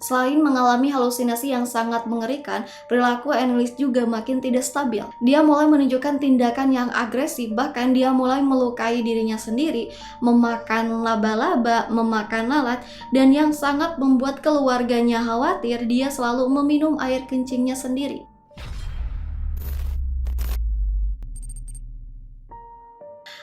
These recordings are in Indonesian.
Selain mengalami halusinasi yang sangat mengerikan, perilaku Annelies juga makin tidak stabil. Dia mulai menunjukkan tindakan yang agresif, bahkan dia mulai melukai dirinya sendiri, memakan laba-laba, memakan lalat, dan yang sangat membuat keluarganya khawatir, dia selalu meminum air kencingnya sendiri.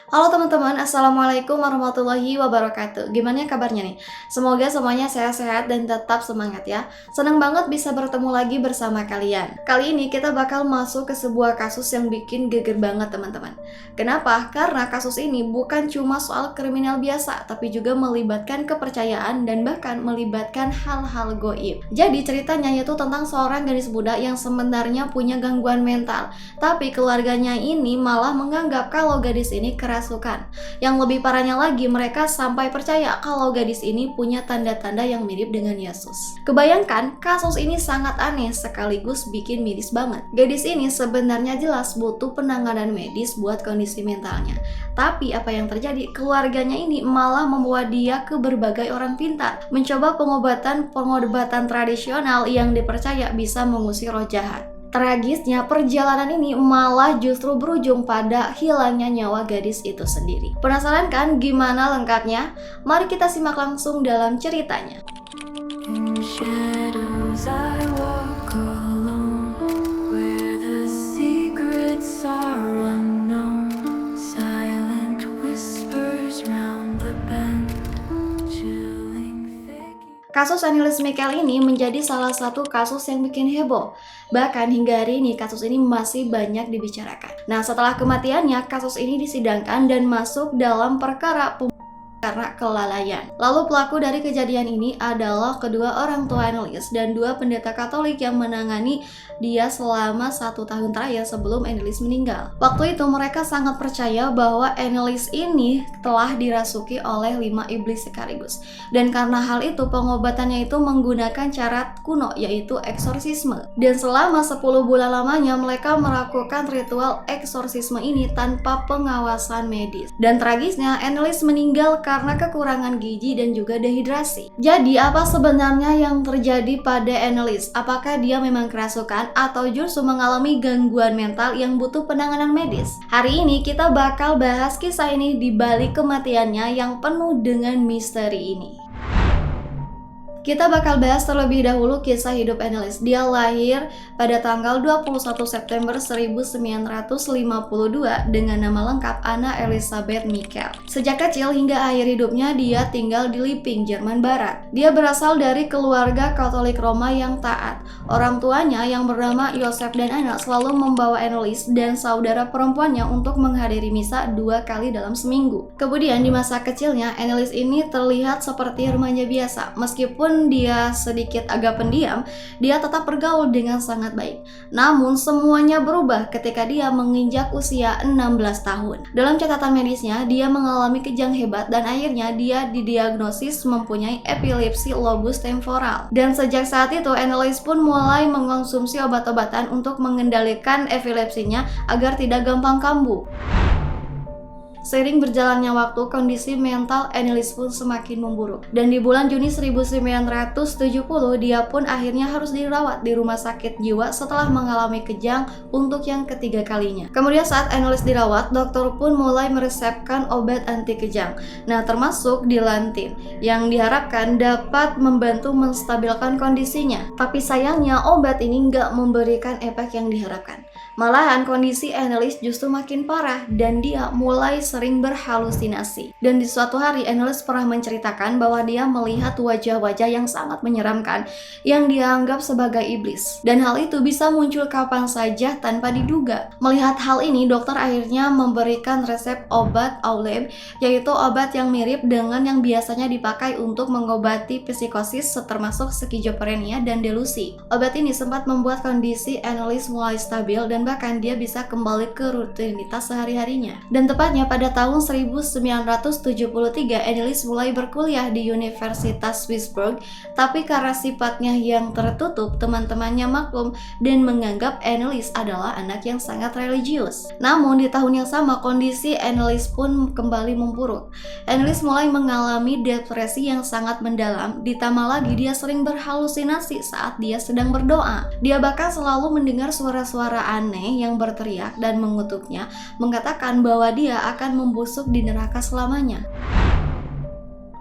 Halo teman-teman, Assalamualaikum warahmatullahi wabarakatuh. Gimana kabarnya nih? Semoga semuanya sehat-sehat dan tetap semangat ya. Senang banget bisa bertemu lagi bersama kalian. Kali ini kita bakal masuk ke sebuah kasus yang bikin geger banget teman-teman. Kenapa? Karena kasus ini bukan cuma soal kriminal biasa, tapi juga melibatkan kepercayaan dan bahkan melibatkan hal-hal goib. Jadi ceritanya yaitu tentang seorang gadis muda yang sebenarnya punya gangguan mental, tapi keluarganya ini malah menganggap kalau gadis ini kerasukan. Yang lebih parahnya lagi, mereka sampai percaya kalau gadis ini punya tanda-tanda yang mirip dengan Yesus. Kebayangkan, kasus ini sangat aneh sekaligus bikin miris banget. Gadis ini sebenarnya jelas butuh penanganan medis buat kondisi mentalnya. Tapi apa yang terjadi? Keluarganya ini malah membawa dia ke berbagai orang pintar, mencoba pengobatan tradisional yang dipercaya bisa mengusir roh jahat. Tragisnya, perjalanan ini malah justru berujung pada hilangnya nyawa gadis itu sendiri. Penasaran kan gimana lengkapnya? Mari kita simak langsung dalam ceritanya. In shadows I walk alone, where the secrets are unknown, silent whispers round the bend, chilling figures. Kasus Annelies Michel ini menjadi salah satu kasus yang bikin heboh. Bahkan hingga hari ini kasus ini masih banyak dibicarakan. Nah, setelah kematiannya, kasus ini disidangkan dan masuk dalam perkara karena kelalaian. Lalu pelaku dari kejadian ini adalah kedua orang tua Annelies dan dua pendeta Katolik yang menangani dia selama 1 tahun terakhir sebelum Annelies meninggal. Waktu itu mereka sangat percaya bahwa Annelies ini telah dirasuki oleh 5 iblis sekaligus. Dan karena hal itu pengobatannya itu menggunakan cara kuno yaitu eksorsisme. Dan selama 10 bulan lamanya mereka melakukan ritual eksorsisme ini tanpa pengawasan medis. Dan tragisnya Annelies meninggal karena kekurangan gizi dan juga dehidrasi. Jadi apa sebenarnya yang terjadi pada Annelies? Apakah dia memang kerasukan atau justru mengalami gangguan mental yang butuh penanganan medis? Hari ini kita bakal bahas kisah ini di balik kematiannya yang penuh dengan misteri ini. Kita bakal bahas terlebih dahulu kisah hidup Annelies. Dia lahir pada tanggal 21 September 1952 dengan nama lengkap Anna Elisabeth Michel. Sejak kecil hingga akhir hidupnya dia tinggal di Lipping, Jerman Barat. Dia berasal dari keluarga Katolik Roma yang taat. Orang tuanya yang bernama Joseph dan Anna selalu membawa Annelies dan saudara perempuannya untuk menghadiri misa 2 kali dalam seminggu. Kemudian di masa kecilnya Annelies ini terlihat seperti remaja biasa. Meskipun dia sedikit agak pendiam, dia tetap bergaul dengan sangat baik. Namun semuanya berubah ketika dia menginjak usia 16 tahun. Dalam catatan medisnya, dia mengalami kejang hebat dan akhirnya dia didiagnosis mempunyai epilepsi lobus temporal. Dan sejak saat itu Annelies pun mulai mengonsumsi obat-obatan untuk mengendalikan epilepsinya agar tidak gampang kambuh. Seiring berjalannya waktu, kondisi mental Annelies pun semakin memburuk. Dan di bulan Juni 1970, dia pun akhirnya harus dirawat di rumah sakit jiwa setelah mengalami kejang untuk yang ketiga kalinya. Kemudian saat Annelies dirawat, dokter pun mulai meresepkan obat anti kejang. Nah, termasuk Dilantin, yang diharapkan dapat membantu menstabilkan kondisinya. Tapi sayangnya, obat ini nggak memberikan efek yang diharapkan. Malahan kondisi Annelies justru makin parah dan dia mulai sering berhalusinasi. Dan di suatu hari Annelies pernah menceritakan bahwa dia melihat wajah-wajah yang sangat menyeramkan yang dianggap sebagai iblis. Dan hal itu bisa muncul kapan saja tanpa diduga. Melihat hal ini, dokter akhirnya memberikan resep obat Auleb, yaitu obat yang mirip dengan yang biasanya dipakai untuk mengobati psikosis termasuk skizofrenia dan delusi. Obat ini sempat membuat kondisi Annelies mulai stabil dan bahkan dia bisa kembali ke rutinitas sehari-harinya. Dan tepatnya pada tahun 1973, Annelies mulai berkuliah di Universitas Swissburg, tapi karena sifatnya yang tertutup, teman-temannya maklum dan menganggap Annelies adalah anak yang sangat religius. Namun di tahun yang sama, kondisi Annelies pun kembali memburuk. Annelies mulai mengalami depresi yang sangat mendalam, ditambah lagi dia sering berhalusinasi saat dia sedang berdoa. Dia bahkan selalu mendengar suara-suara aneh yang berteriak dan mengutuknya, mengatakan bahwa dia akan membusuk di neraka selamanya.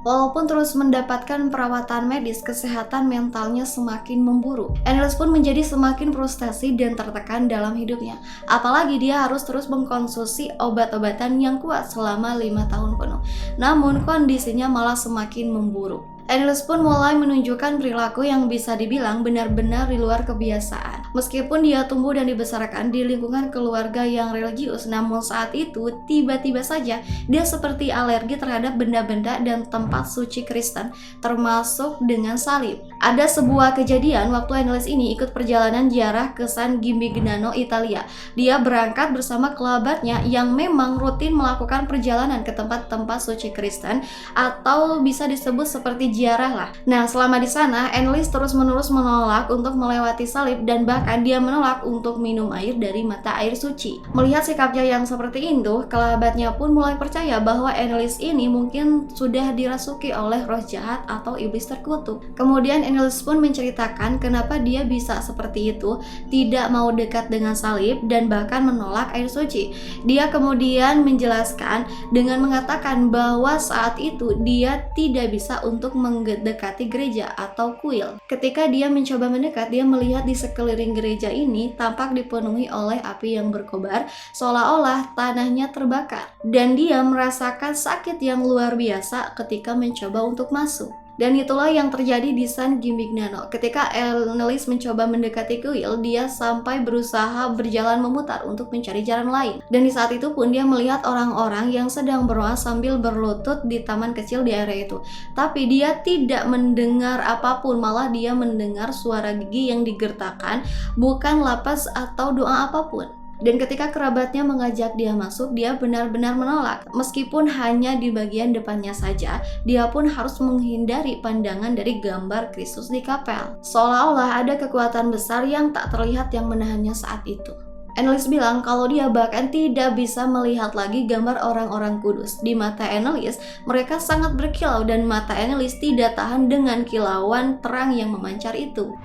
Walaupun terus mendapatkan perawatan medis, kesehatan mentalnya semakin memburuk. Annelies pun menjadi semakin frustasi dan tertekan dalam hidupnya. Apalagi dia harus terus mengkonsumsi obat-obatan yang kuat selama 5 tahun penuh. Namun kondisinya malah semakin memburuk. Annelies pun mulai menunjukkan perilaku yang bisa dibilang benar-benar di luar kebiasaan. Meskipun dia tumbuh dan dibesarkan di lingkungan keluarga yang religius, namun saat itu tiba-tiba saja dia seperti alergi terhadap benda-benda dan tempat suci Kristen, termasuk dengan salib. Ada sebuah kejadian waktu Annelies ini ikut perjalanan ziarah ke San Gimignano, Italia. Dia berangkat bersama kerabatnya yang memang rutin melakukan perjalanan ke tempat-tempat suci Kristen, atau bisa disebut seperti ziarah lah. Nah, selama di sana, Annelies terus-menerus menolak untuk melewati salib dan bahkan dia menolak untuk minum air dari mata air suci. Melihat sikapnya yang seperti itu, kerabatnya pun mulai percaya bahwa Annelies ini mungkin sudah dirasuki oleh roh jahat atau iblis terkutuk. Kemudian Annelies pun menceritakan kenapa dia bisa seperti itu, tidak mau dekat dengan salib dan bahkan menolak air suci. Dia kemudian menjelaskan dengan mengatakan bahwa saat itu dia tidak bisa untuk mendekati gereja atau kuil. Ketika dia mencoba mendekat, dia melihat di sekeliling gereja ini tampak dipenuhi oleh api yang berkobar, seolah-olah tanahnya terbakar. Dan dia merasakan sakit yang luar biasa ketika mencoba untuk masuk. Dan itulah yang terjadi di San Gimignano. Ketika Annelies mencoba mendekati kuil, dia sampai berusaha berjalan memutar untuk mencari jalan lain. Dan di saat itu pun dia melihat orang-orang yang sedang berdoa sambil berlutut di taman kecil di area itu. Tapi dia tidak mendengar apapun, malah dia mendengar suara gigi yang digertakkan, bukan lapas atau doa apapun. Dan ketika kerabatnya mengajak dia masuk, dia benar-benar menolak. Meskipun hanya di bagian depannya saja, dia pun harus menghindari pandangan dari gambar Kristus di kapel. Seolah-olah ada kekuatan besar yang tak terlihat yang menahannya saat itu. Annelies bilang kalau dia bahkan tidak bisa melihat lagi gambar orang-orang kudus. Di mata Annelies, mereka sangat berkilau dan mata Annelies tidak tahan dengan kilauan terang yang memancar itu.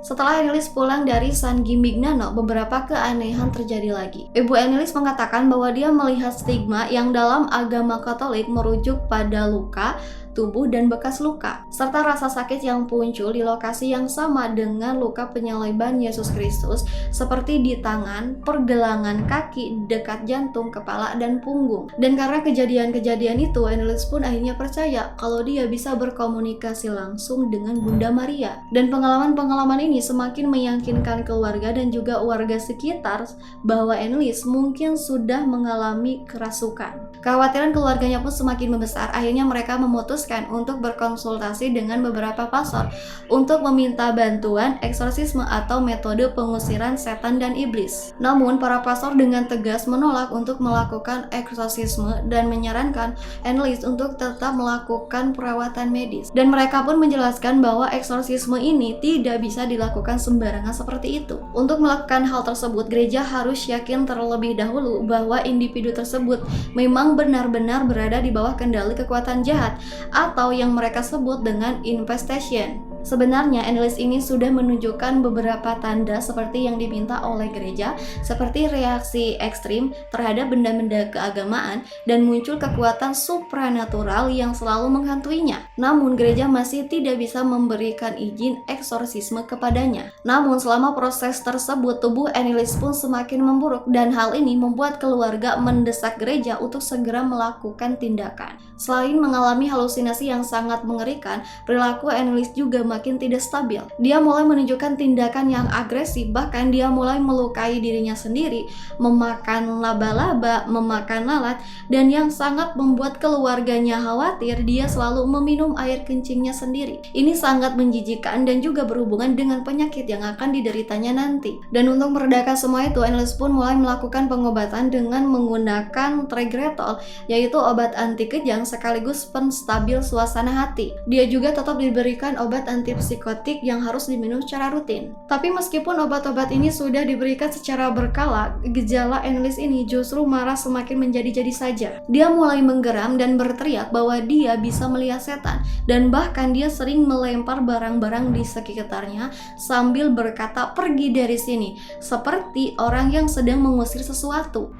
Setelah Annelies pulang dari San Gimignano, beberapa keanehan terjadi lagi. Ibu Annelies mengatakan bahwa dia melihat stigma yang dalam agama Katolik merujuk pada luka, tubuh, dan bekas luka, serta rasa sakit yang muncul di lokasi yang sama dengan luka penyaliban Yesus Kristus, seperti di tangan, pergelangan kaki, dekat jantung, kepala, dan punggung. Dan karena kejadian-kejadian itu, Annelies pun akhirnya percaya kalau dia bisa berkomunikasi langsung dengan Bunda Maria. Dan pengalaman-pengalaman ini semakin meyakinkan keluarga dan juga warga sekitar bahwa Annelies mungkin sudah mengalami kerasukan. Kekhawatiran keluarganya pun semakin membesar. Akhirnya mereka memutuskan untuk berkonsultasi dengan beberapa pastor untuk meminta bantuan eksorsisme atau metode pengusiran setan dan iblis. Namun para pastor dengan tegas menolak untuk melakukan eksorsisme dan menyarankan Annelies untuk tetap melakukan perawatan medis. Dan mereka pun menjelaskan bahwa eksorsisme ini tidak bisa dilakukan sembarangan seperti itu. Untuk melakukan hal tersebut, gereja harus yakin terlebih dahulu bahwa individu tersebut memang benar-benar berada di bawah kendali kekuatan jahat, atau yang mereka sebut dengan infestation. Sebenarnya Annelies ini sudah menunjukkan beberapa tanda seperti yang diminta oleh gereja, seperti reaksi ekstrim terhadap benda-benda keagamaan dan muncul kekuatan supranatural yang selalu menghantuinya. Namun gereja masih tidak bisa memberikan izin eksorsisme kepadanya. Namun selama proses tersebut, tubuh Annelies pun semakin memburuk dan hal ini membuat keluarga mendesak gereja untuk segera melakukan tindakan. Selain mengalami halusinasi yang sangat mengerikan, perilaku Annelies juga makin tidak stabil. Dia mulai menunjukkan tindakan yang agresif, bahkan dia mulai melukai dirinya sendiri, memakan laba-laba, memakan lalat, dan yang sangat membuat keluarganya khawatir, dia selalu meminum air kencingnya sendiri. Ini sangat menjijikkan dan juga berhubungan dengan penyakit yang akan dideritanya nanti. Dan untuk meredakan semua itu, Annelies pun mulai melakukan pengobatan dengan menggunakan Tegretol, yaitu obat anti kejang sekaligus penstabil suasana hati. Dia juga tetap diberikan obat antipsikotik yang harus diminum secara rutin. Tapi meskipun obat-obat ini sudah diberikan secara berkala, gejala Annelies ini justru malah semakin menjadi-jadi saja. Dia mulai menggeram dan berteriak bahwa dia bisa melihat setan, dan bahkan dia sering melempar barang-barang di sekitarnya sambil berkata pergi dari sini, seperti orang yang sedang mengusir sesuatu.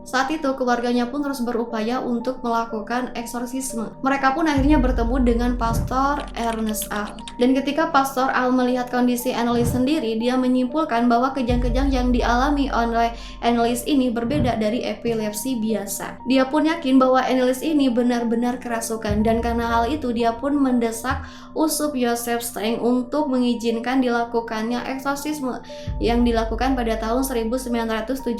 Saat itu keluarganya pun terus berupaya untuk melakukan eksorsisme. Mereka pun akhirnya bertemu dengan Pastor Ernest Al. Dan ketika Pastor Al melihat kondisi Annelies sendiri, dia menyimpulkan bahwa kejang-kejang yang dialami oleh Annelies ini berbeda dari epilepsi biasa. Dia pun yakin bahwa Annelies ini benar-benar kerasukan, dan karena hal itu dia pun mendesak Uskup Joseph Strang untuk mengizinkan dilakukannya eksorsisme yang dilakukan pada tahun 1975.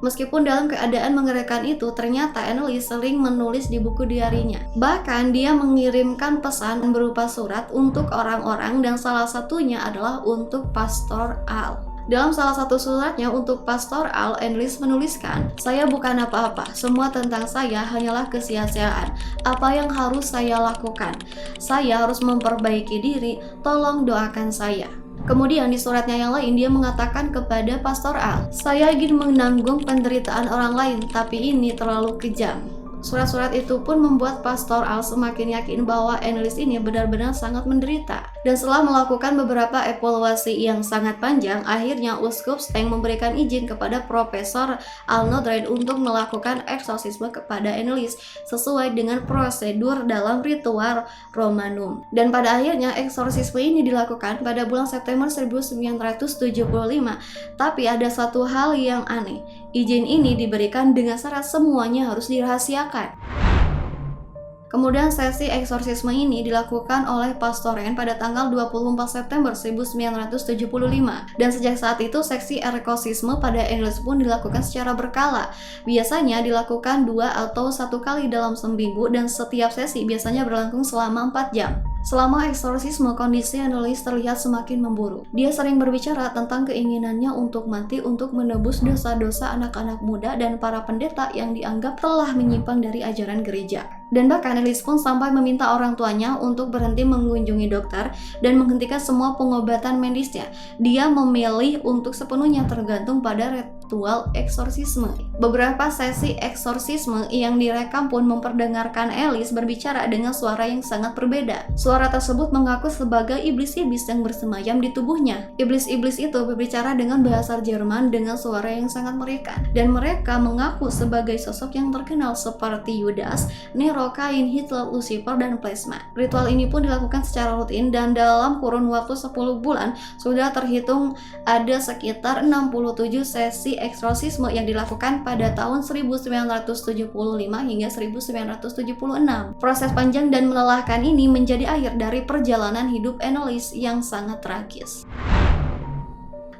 Meskipun dalam keadaan mengerikan itu, ternyata Annelies sering menulis di buku diarinya. Bahkan dia mengirimkan pesan berupa surat untuk orang-orang, dan salah satunya adalah untuk Pastor Al. Dalam salah satu suratnya untuk Pastor Al, Annelies menuliskan, "Saya bukan apa-apa, semua tentang saya hanyalah kesia-siaan. Apa yang harus saya lakukan? Saya harus memperbaiki diri, tolong doakan saya." Kemudian di suratnya yang lain dia mengatakan kepada Pastor Al, "Saya ingin menanggung penderitaan orang lain, tapi ini terlalu kejam." Surat-surat itu pun membuat Pastor Al semakin yakin bahwa Annelies ini benar-benar sangat menderita. Dan setelah melakukan beberapa evaluasi yang sangat panjang, akhirnya Uskup Strang memberikan izin kepada Profesor Al-Nodred untuk melakukan eksorsisme kepada Annelies sesuai dengan prosedur dalam ritual Romanum. Dan pada akhirnya eksorsisme ini dilakukan pada bulan September 1975. Tapi ada satu hal yang aneh. Izin ini diberikan dengan syarat semuanya harus dirahasiakan. Kemudian sesi eksorsisme ini dilakukan oleh Pastor N pada tanggal 24 September 1975. Dan sejak saat itu seksi eksorsisme pada Annelies pun dilakukan secara berkala. Biasanya dilakukan 2 atau 1 kali dalam seminggu, dan setiap sesi biasanya berlangsung selama 4 jam. Selama eksorsisme, kondisi Annelies terlihat semakin memburuk. Dia sering berbicara tentang keinginannya untuk mati untuk menebus dosa-dosa anak-anak muda dan para pendeta yang dianggap telah menyimpang dari ajaran gereja. Dan bahkan Annelies pun sampai meminta orang tuanya untuk berhenti mengunjungi dokter dan menghentikan semua pengobatan medisnya. Dia memilih untuk sepenuhnya tergantung pada ritual eksorsisme. Beberapa sesi eksorsisme yang direkam pun memperdengarkan Annelies berbicara dengan suara yang sangat berbeda. Suara tersebut mengaku sebagai iblis-iblis yang bersemayam di tubuhnya. Iblis-iblis itu berbicara dengan bahasa Jerman dengan suara yang sangat mengerikan, dan mereka mengaku sebagai sosok yang terkenal seperti Yudas, Nero, Kain, Hitler, Lucifer, dan Plasma. Ritual ini pun dilakukan secara rutin, dan dalam kurun waktu 10 bulan sudah terhitung ada sekitar 67 sesi eksorsisme yang dilakukan pada tahun 1975 hingga 1976. Proses panjang dan melelahkan ini menjadi akhir dari perjalanan hidup Annelies yang sangat tragis.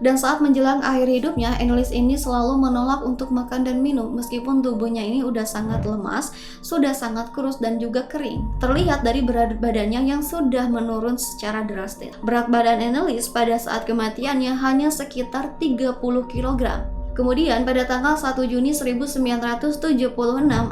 Dan saat menjelang akhir hidupnya, Annelies ini selalu menolak untuk makan dan minum meskipun tubuhnya ini udah sangat lemas, sudah sangat kurus dan juga kering. Terlihat dari berat badannya yang sudah menurun secara drastis. Berat badan Annelies pada saat kematiannya hanya sekitar 30 kg. Kemudian pada tanggal 1 Juni 1976,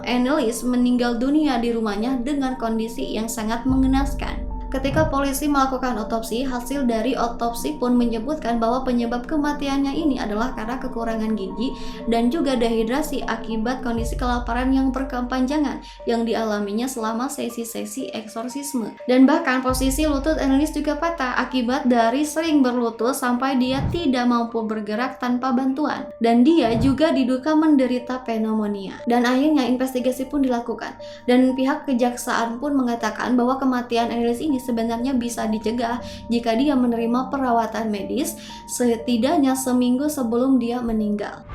Annelies meninggal dunia di rumahnya dengan kondisi yang sangat mengenaskan. Ketika polisi melakukan otopsi, hasil dari otopsi pun menyebutkan bahwa penyebab kematiannya ini adalah karena kekurangan gizi dan juga dehidrasi akibat kondisi kelaparan yang berkepanjangan yang dialaminya selama sesi-sesi eksorsisme. Dan bahkan posisi lutut Annelies juga patah akibat dari sering berlutut sampai dia tidak mampu bergerak tanpa bantuan. Dan dia juga diduga menderita pneumonia. Dan akhirnya investigasi pun dilakukan. Dan pihak kejaksaan pun mengatakan bahwa kematian Annelies ini sebenarnya bisa dicegah jika dia menerima perawatan medis setidaknya seminggu sebelum dia meninggal.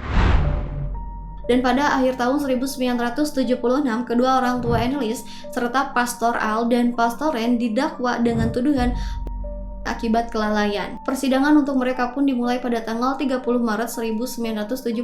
Dan pada akhir tahun 1976, kedua orang tua Annelies serta Pastor Al dan Pastor Ren didakwa dengan tuduhan akibat kelalaian. Persidangan untuk mereka pun dimulai pada tanggal 30 Maret 1978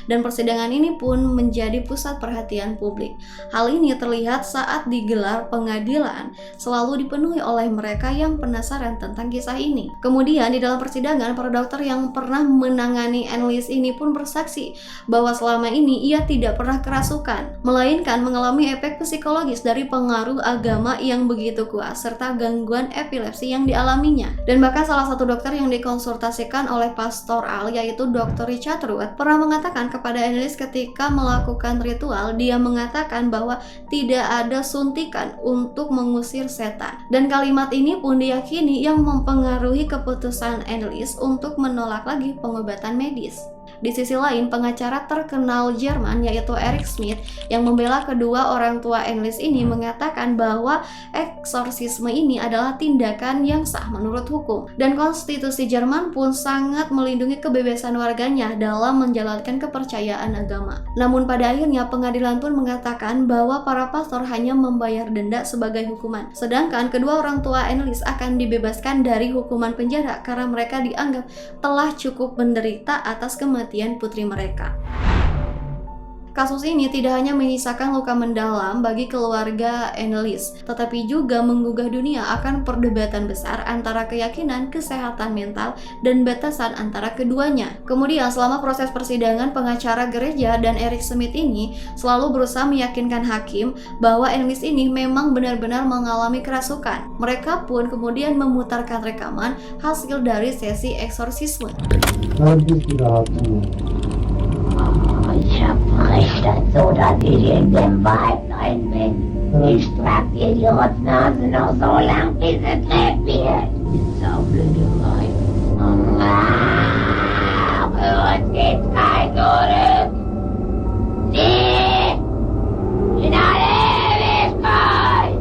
dan persidangan ini pun menjadi pusat perhatian publik. Hal ini terlihat saat digelar pengadilan selalu dipenuhi oleh mereka yang penasaran tentang kisah ini. Kemudian di dalam persidangan, para dokter yang pernah menangani Annelies ini pun bersaksi bahwa selama ini ia tidak pernah kerasukan, melainkan mengalami efek psikologis dari pengaruh agama yang begitu kuat serta gangguan epilepsi yang dialaminya. Dan bahkan salah satu dokter yang dikonsultasikan oleh Pastor Al, yaitu Dr. Richard Rudd, pernah mengatakan kepada Annelies ketika melakukan ritual, dia mengatakan bahwa tidak ada suntikan untuk mengusir setan. Dan kalimat ini pun diyakini yang mempengaruhi keputusan Annelies untuk menolak lagi pengobatan medis. Di sisi lain, pengacara terkenal Jerman yaitu Eric Smith yang membela kedua orang tua Annelies ini mengatakan bahwa eksorsisme ini adalah tindakan yang sah menurut hukum. Dan konstitusi Jerman pun sangat melindungi kebebasan warganya dalam menjalankan kepercayaan agama. Namun pada akhirnya pengadilan pun mengatakan bahwa para pastor hanya membayar denda sebagai hukuman. Sedangkan kedua orang tua Annelies akan dibebaskan dari hukuman penjara karena mereka dianggap telah cukup menderita atas kematian putri mereka. Kasus ini tidak hanya menyisakan luka mendalam bagi keluarga Annelies, tetapi juga menggugah dunia akan perdebatan besar antara keyakinan, kesehatan mental, dan batasan antara keduanya. Kemudian selama proses persidangan, pengacara gereja dan Eric Smith ini selalu berusaha meyakinkan hakim bahwa Annelies ini memang benar-benar mengalami kerasukan. Mereka pun kemudian memutarkan rekaman hasil dari sesi eksorsisme. Ich hab verrichtet, so dass ich in dem Wald rein bin. Ich trag dir die Rotznase noch so lang, bis es lebt wird. Saublöderei. Für uns geht's kein Zurück. Sie in alle Ewigkeit.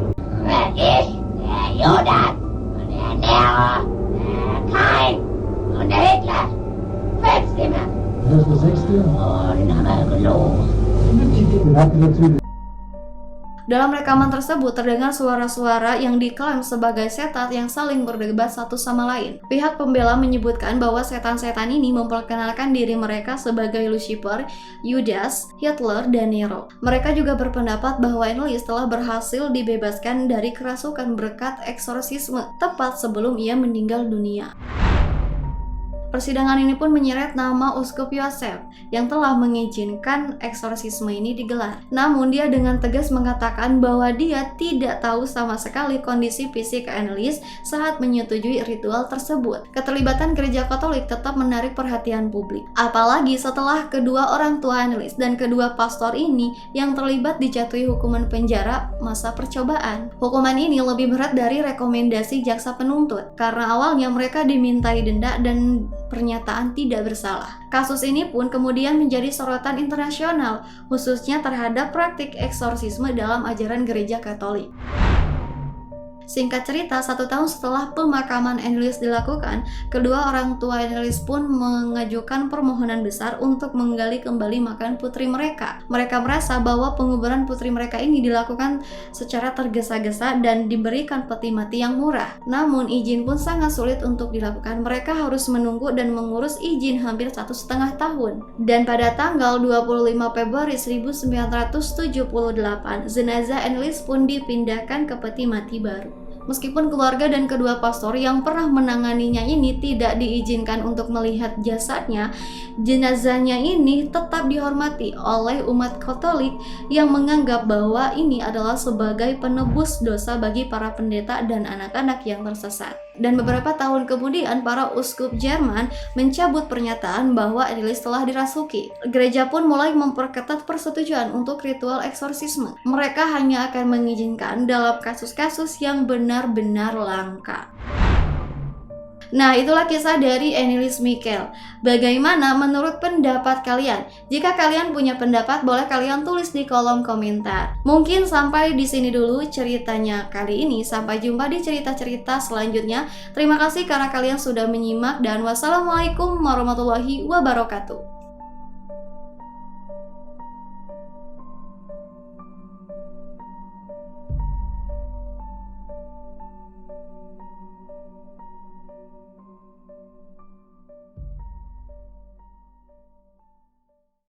Ich, der Judas und der Nero, der Kain und der Hitler. Fünf Stimmen. Dat is de sechste. Oh, den haben wir gelogen. Den habt ihr natürlich. Dalam rekaman tersebut terdengar suara-suara yang diklaim sebagai setan yang saling berdebat satu sama lain. Pihak pembela menyebutkan bahwa setan-setan ini memperkenalkan diri mereka sebagai Lucifer, Judas, Hitler, dan Nero. Mereka juga berpendapat bahwa Annelies telah berhasil dibebaskan dari kerasukan berkat eksorsisme tepat sebelum ia meninggal dunia. Persidangan ini pun menyeret nama Uskup Yosef yang telah mengizinkan eksorsisme ini digelar. Namun dia dengan tegas mengatakan bahwa dia tidak tahu sama sekali kondisi fisik Annelies saat menyetujui ritual tersebut. Keterlibatan gereja Katolik tetap menarik perhatian publik. Apalagi setelah kedua orang tua Annelies dan kedua pastor ini yang terlibat dijatuhi hukuman penjara masa percobaan. Hukuman ini lebih berat dari rekomendasi jaksa penuntut karena awalnya mereka dimintai denda dan pernyataan tidak bersalah. Kasus ini pun kemudian menjadi sorotan internasional, khususnya terhadap praktik eksorsisme dalam ajaran gereja Katolik. Singkat cerita, 1 tahun setelah pemakaman Annelies dilakukan, kedua orang tua Annelies pun mengajukan permohonan besar untuk menggali kembali makam putri mereka. Mereka merasa bahwa penguburan putri mereka ini dilakukan secara tergesa-gesa dan diberikan peti mati yang murah. Namun izin pun sangat sulit untuk dilakukan. Mereka harus menunggu dan mengurus izin hampir 1,5 tahun. Dan pada tanggal 25 Februari 1978, jenazah Annelies pun dipindahkan ke peti mati baru. Meskipun keluarga dan kedua pastor yang pernah menanganinya ini tidak diizinkan untuk melihat jasadnya, jenazahnya ini tetap dihormati oleh umat Katolik yang menganggap bahwa ini adalah sebagai penebus dosa bagi para pendeta dan anak-anak yang tersesat. Dan beberapa tahun kemudian, para uskup Jerman mencabut pernyataan bahwa Annelies telah dirasuki. Gereja pun mulai memperketat persetujuan untuk ritual eksorsisme. Mereka hanya akan mengizinkan dalam kasus-kasus yang benar-benar langka. Nah, itulah kisah dari Annelies Michel. Bagaimana menurut pendapat kalian? Jika kalian punya pendapat, boleh kalian tulis di kolom komentar. Mungkin sampai di sini dulu ceritanya kali ini. Sampai jumpa di cerita-cerita selanjutnya. Terima kasih karena kalian sudah menyimak dan wassalamualaikum warahmatullahi wabarakatuh.